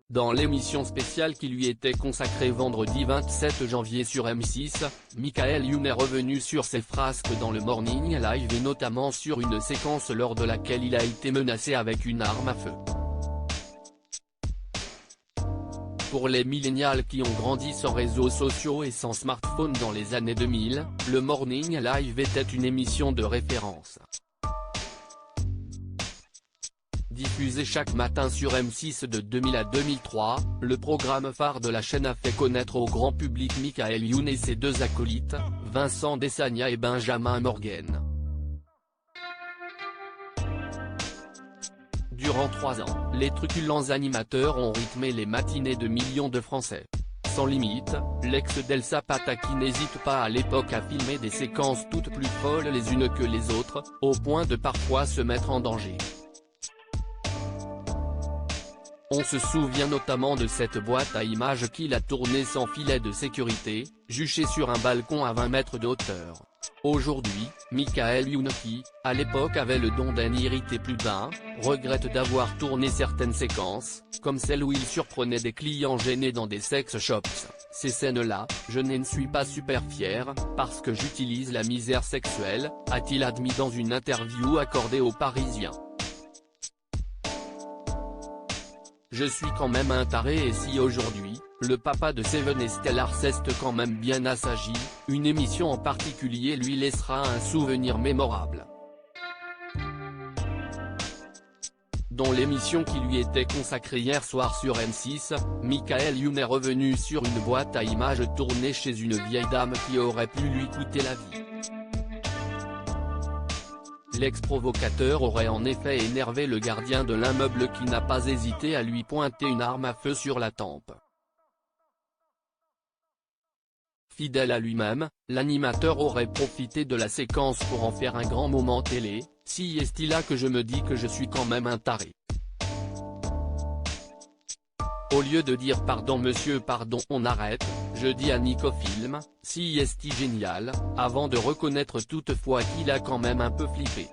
Dans l'émission spéciale qui lui était consacrée vendredi 27 janvier sur M6, Michael Youn est revenu sur ses frasques dans le Morning Live et notamment sur une séquence lors de laquelle il a été menacé avec une arme à feu. Pour les millénials qui ont grandi sans réseaux sociaux et sans smartphone dans les années 2000, le Morning Live était une émission de référence. Diffusé chaque matin sur M6 de 2000 à 2003, le programme phare de la chaîne a fait connaître au grand public Michael Youn et ses deux acolytes, Vincent Desagna et Benjamin Morgen. Durant 3 ans, les truculents animateurs ont rythmé les matinées de millions de Français. Sans limite, l'ex d'Elsa Pataki n'hésite pas à l'époque à filmer des séquences toutes plus folles les unes que les autres, au point de parfois se mettre en danger. On se souvient notamment de cette boîte à images qu'il a tournée sans filet de sécurité, juchée sur un balcon à 20 mètres de hauteur. Aujourd'hui, Michael Youn qui, à l'époque avait le don d'en irriter plus d'un, regrette d'avoir tourné certaines séquences, comme celle où il surprenait des clients gênés dans des sex shops. Ces scènes-là, je n'en suis pas super fier, parce que j'utilise la misère sexuelle, a-t-il admis dans une interview accordée aux Parisiens. Je suis quand même un taré et si aujourd'hui, le papa de Seven et Stellar reste quand même bien assagi, une émission en particulier lui laissera un souvenir mémorable. Dans l'émission qui lui était consacrée hier soir sur M6, Michael Youn est revenu sur une boîte à images tournée chez une vieille dame qui aurait pu lui coûter la vie. L'ex-provocateur aurait en effet énervé le gardien de l'immeuble qui n'a pas hésité à lui pointer une arme à feu sur la tempe. Fidèle à lui-même, l'animateur aurait profité de la séquence pour en faire un grand moment télé, si est-il là que je me dis que je suis quand même un taré. Au lieu de dire pardon monsieur pardon on arrête, je dis à Nico Film, si est génial, avant de reconnaître toutefois qu'il a quand même un peu flippé.